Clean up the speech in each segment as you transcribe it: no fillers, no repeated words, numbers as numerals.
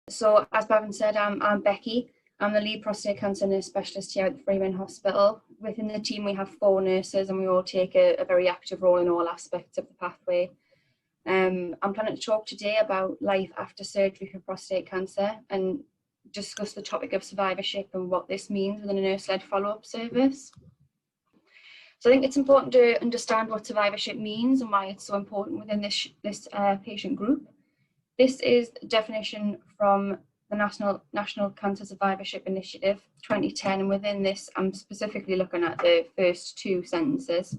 So as Bevan said, I'm Becky. I'm the lead prostate cancer nurse specialist here at the Freeman Hospital. Within the team we have 4 nurses and we all take a very active role in all aspects of the pathway. I'm planning to talk today about life after surgery for prostate cancer and discuss the topic of survivorship and what this means within a nurse-led follow-up service. So I think it's important to understand what survivorship means and why it's so important within this patient group. This is a definition from the National Cancer Survivorship Initiative 2010, and within this I'm specifically looking at the first 2 sentences.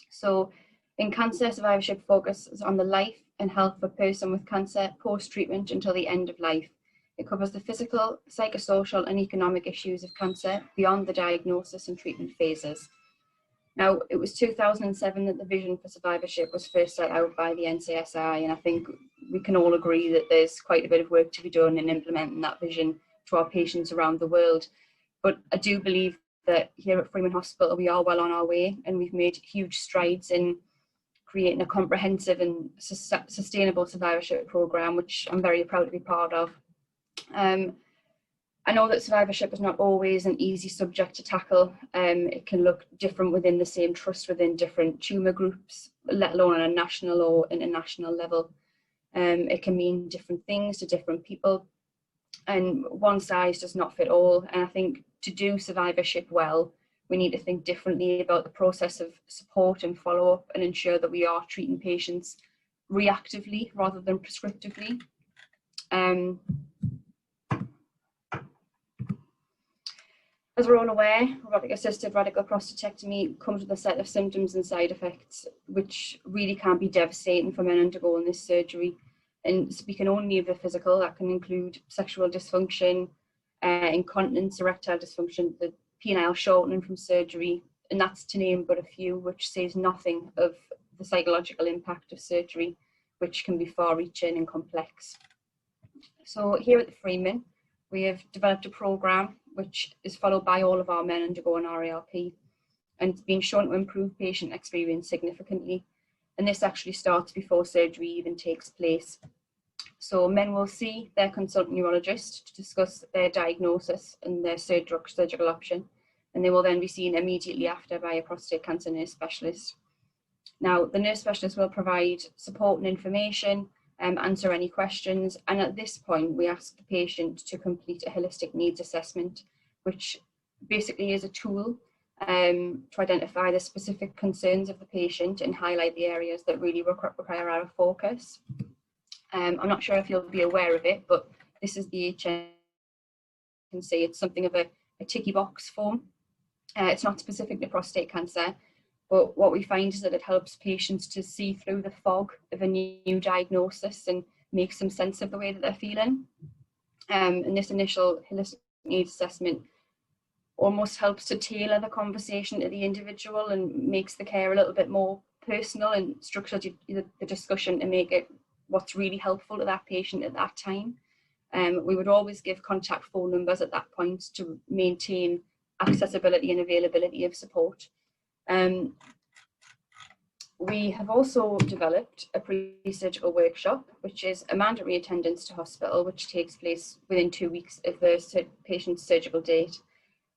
So in cancer, survivorship focuses on the life and health of a person with cancer post-treatment until the end of life. It covers the physical, psychosocial and economic issues of cancer beyond the diagnosis and treatment phases. Now, it was 2007 that the vision for survivorship was first set out by the NCSI, and I think we can all agree that there's quite a bit of work to be done in implementing that vision to our patients around the world. But I do believe that here at Freeman Hospital we are well on our way, and we've made huge strides in creating a comprehensive and sustainable survivorship programme, which I'm very proud to be part of. I know that survivorship is not always an easy subject to tackle. It can look different within the same trust, within different tumour groups, let alone on a national or international level. It can mean different things to different people, and one size does not fit all. And I think to do survivorship well, we need to think differently about the process of support and follow-up and ensure that we are treating patients reactively rather than prescriptively. As we're all aware, robotic-assisted radical prostatectomy comes with a set of symptoms and side effects which really can be devastating for men undergoing this surgery. And speaking only of the physical, that can include sexual dysfunction, incontinence, erectile dysfunction, the penile shortening from surgery, and that's to name but a few, which says nothing of the psychological impact of surgery, which can be far-reaching and complex. So here at the Freeman, we have developed a programme which is followed by all of our men undergoing RARP, and it's been shown to improve patient experience significantly. And this actually starts before surgery even takes place. So men will see their consultant urologist to discuss their diagnosis and their surgical option, and they will then be seen immediately after by a prostate cancer nurse specialist. Now, the nurse specialist will provide support and information, answer any questions, and at this point we ask the patient to complete a holistic needs assessment, which basically is a tool to identify the specific concerns of the patient and highlight the areas that really require our focus. I'm not sure if you'll be aware of it, but this is the HN. You can see it's something of a ticky box form. It's not specific to prostate cancer, but what we find is that it helps patients to see through the fog of a new diagnosis and make some sense of the way that they're feeling. And this initial holistic needs assessment almost helps to tailor the conversation to the individual and makes the care a little bit more personal and structures the discussion to make it what's really helpful to that patient at that time. We would always give contact phone numbers at that point to maintain accessibility and availability of support. We have also developed a pre-surgical workshop, which is a mandatory attendance to hospital, which takes place within 2 weeks of the patient's surgical date.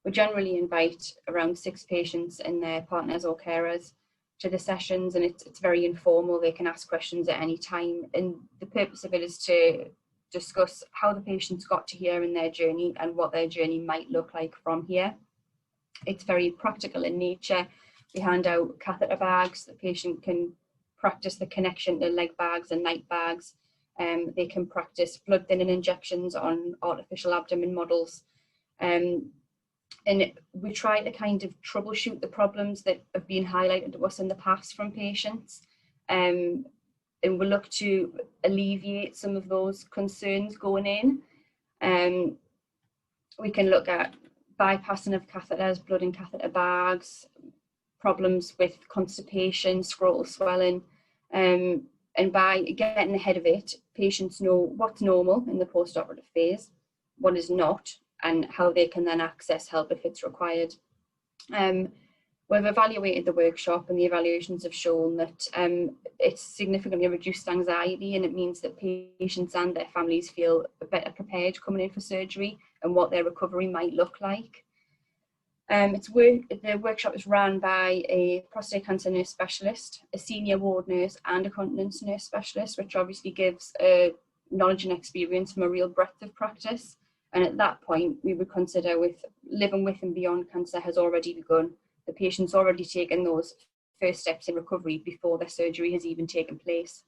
We generally invite around 6 patients and their partners or carers to the sessions, and it's very informal. They can ask questions at any time, and the purpose of it is to discuss how the patients got to here in their journey and what their journey might look like from here. It's very practical in nature. We hand out catheter bags. The patient can practice the connection to leg bags and night bags. They can practice blood thinning injections on artificial abdomen models. And we try to kind of troubleshoot the problems that have been highlighted to us in the past from patients. And we look to alleviate some of those concerns going in. We can look at bypassing of catheters, blood in catheter bags, problems with constipation, scrotal swelling, and by getting ahead of it, patients know what's normal in the post-operative phase, what is not, and how they can then access help if it's required. We've evaluated the workshop, and the evaluations have shown that it's significantly reduced anxiety, and it means that patients and their families feel better prepared coming in for surgery and what their recovery might look like. The workshop is run by a prostate cancer nurse specialist, a senior ward nurse, and a continence nurse specialist, which obviously gives knowledge and experience from a real breadth of practice. And at that point, we would consider with living with and beyond cancer has already begun. The patient's already taken those first steps in recovery before their surgery has even taken place.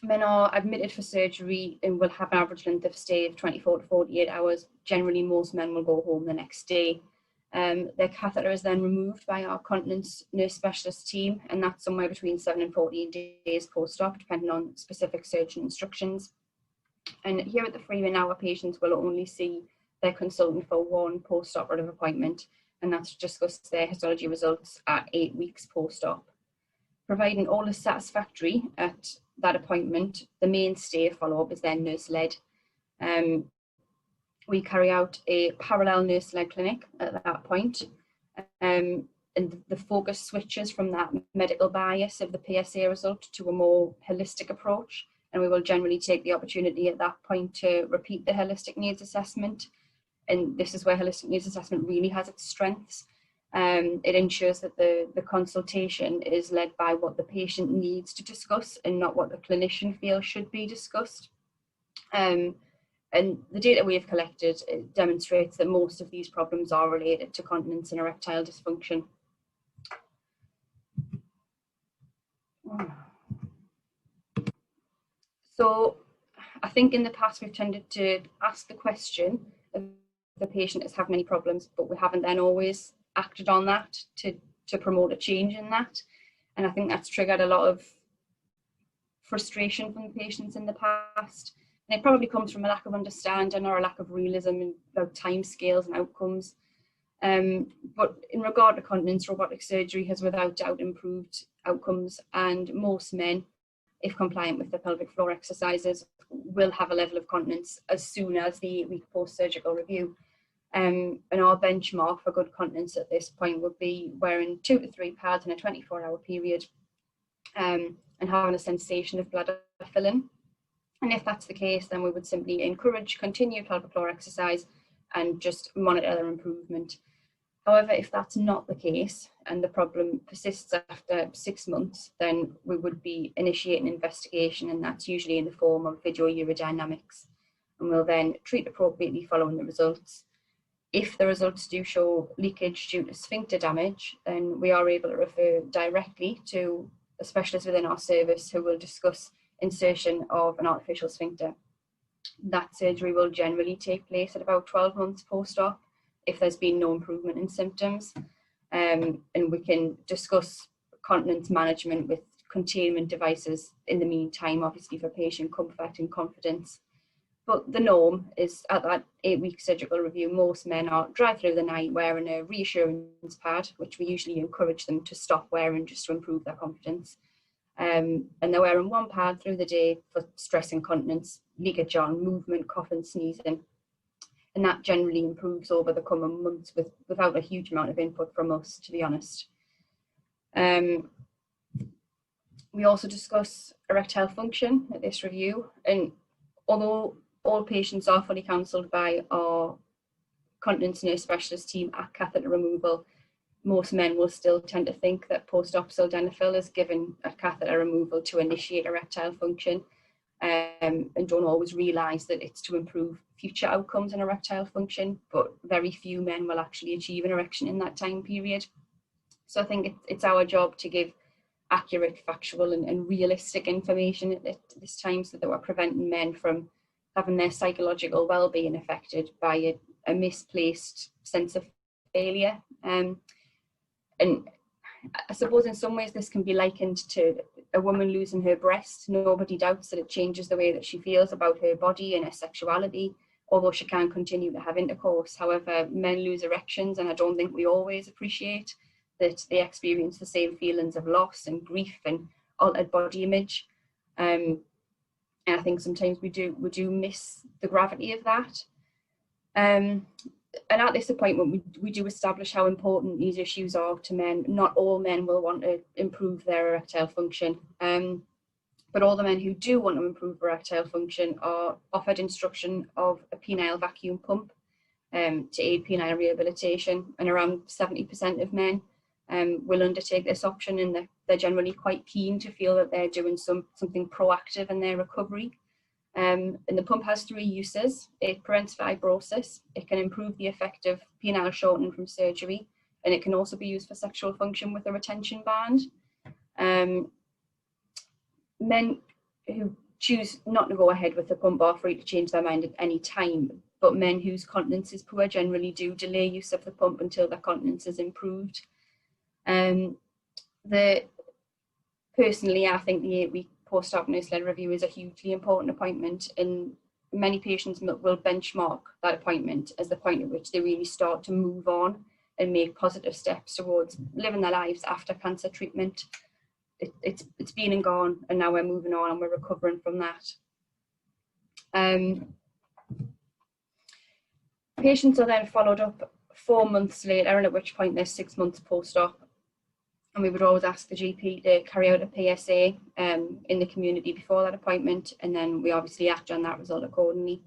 Men are admitted for surgery and will have an average length of stay of 24 to 48 hours. Generally, most men will go home the next day. Their catheter is then removed by our continence nurse specialist team, and that's somewhere between 7 and 14 days post-op, depending on specific surgeon instructions. And here at the Freeman, our patients will only see their consultant for one post-operative appointment, and that's to discuss their histology results at 8 weeks post-op. Providing all is satisfactory at that appointment, the mainstay of follow-up is then nurse-led. We carry out a parallel nurse-led clinic at that point, and the focus switches from that medical bias of the PSA result to a more holistic approach, and we will generally take the opportunity at that point to repeat the holistic needs assessment. And this is where holistic needs assessment really has its strengths. It ensures that the consultation is led by what the patient needs to discuss and not what the clinician feels should be discussed. And the data we have collected demonstrates that most of these problems are related to continence and erectile dysfunction. So I think in the past we've tended to ask the question if the patient has had many problems, but we haven't then always acted on that to promote a change in that. And I think that's triggered a lot of frustration from the patients in the past. And it probably comes from a lack of understanding or a lack of realism about timescales and outcomes. But in regard to continence, robotic surgery has without doubt improved outcomes, and most men, if compliant with the pelvic floor exercises, will have a level of continence as soon as the 8-week post-surgical review. And our benchmark for good continence at this point would be wearing 2 to 3 pads in a 24-hour period, and having a sensation of bladder filling. And if that's the case, then we would simply encourage continued pelvic floor exercise and just monitor their improvement. However, if that's not the case and the problem persists after 6 months, then we would be initiating an investigation, and that's usually in the form of video urodynamics. And we'll then treat appropriately following the results. If the results do show leakage due to sphincter damage, then we are able to refer directly to a specialist within our service who will discuss insertion of an artificial sphincter. That surgery will generally take place at about 12 months post-op if there's been no improvement in symptoms, and we can discuss continence management with containment devices in the meantime, obviously for patient comfort and confidence. But the norm is at that 8-week surgical review, most men are dry through the night wearing a reassurance pad, which we usually encourage them to stop wearing just to improve their confidence. And they're wearing 1 pad through the day for stress incontinence, leakage on, movement, coughing, sneezing. And that generally improves over the coming months without a huge amount of input from us, to be honest. We also discuss erectile function at this review. And although all patients are fully counselled by our continence nurse specialist team at catheter removal, most men will still tend to think that post-op sildenafil is given at catheter removal to initiate erectile function, and don't always realise that it's to improve future outcomes in erectile function, but very few men will actually achieve an erection in that time period. So I think it's our job to give accurate, factual and realistic information at this time, so that we're preventing men from having their psychological well-being affected by a misplaced sense of failure. And I suppose in some ways this can be likened to a woman losing her breast. Nobody doubts that it changes the way that she feels about her body and her sexuality, although she can continue to have intercourse. However, men lose erections, and I don't think we always appreciate that they experience the same feelings of loss and grief and altered body image. And I think sometimes we do miss the gravity of that. And at this appointment, we do establish how important these issues are to men. Not all men will want to improve their erectile function, but all the men who do want to improve erectile function are offered instruction of a penile vacuum pump to aid penile rehabilitation, and around 70% of men will undertake this option, and they're generally quite keen to feel that they're doing something proactive in their recovery. And the pump has 3 uses. It prevents fibrosis, it can improve the effect of penile shortening from surgery, and it can also be used for sexual function with a retention band. Men who choose not to go ahead with the pump are free to change their mind at any time, but men whose continence is poor generally do delay use of the pump until their continence is improved. Personally, I think the 8-week post-op nurse-led review is a hugely important appointment, and many patients will benchmark that appointment as the point at which they really start to move on and make positive steps towards living their lives after cancer treatment. It's been and gone, and now we're moving on and we're recovering from that. Patients are then followed up 4 months later, and at which point they're 6 months post-op. And we would always ask the GP to carry out a PSA in the community before that appointment, and then we obviously act on that result accordingly.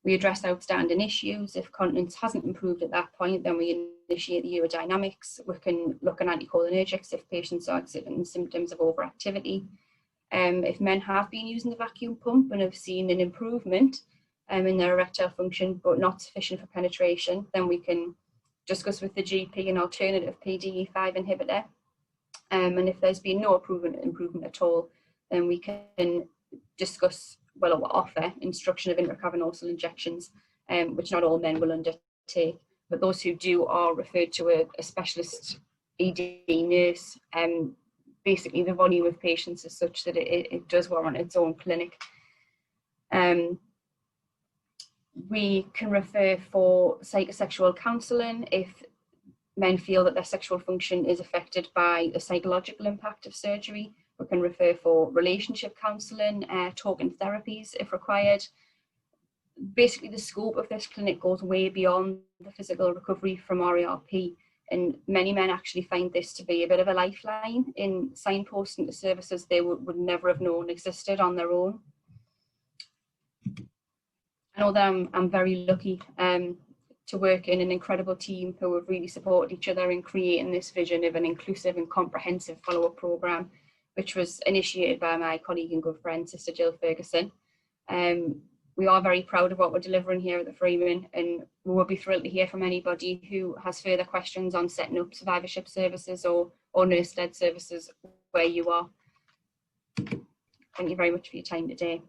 We address outstanding issues. If continence hasn't improved at that point, then we initiate the urodynamics. We can look at anticholinergics if patients are exhibiting symptoms of overactivity. If men have been using the vacuum pump and have seen an improvement in their erectile function but not sufficient for penetration, then we can discuss with the GP an alternative PDE5 inhibitor. And if there's been no improvement at all, then we can discuss, well, or offer instruction of intracavernosal injections, which not all men will undertake, but those who do are referred to a specialist ED nurse. Basically, the volume of patients is such that it does warrant its own clinic. We can refer for psychosexual counselling if men feel that their sexual function is affected by the psychological impact of surgery. We can refer for relationship counselling, talking therapies if required. Basically, the scope of this clinic goes way beyond the physical recovery from RARP, and many men actually find this to be a bit of a lifeline in signposting to services they would never have known existed on their own. I know that I'm very lucky to work in an incredible team who have really supported each other in creating this vision of an inclusive and comprehensive follow-up programme, which was initiated by my colleague and good friend, Sister Jill Ferguson. We are very proud of what we're delivering here at the Freeman, and we will be thrilled to hear from anybody who has further questions on setting up survivorship services or nurse-led services where you are. Thank you very much for your time today.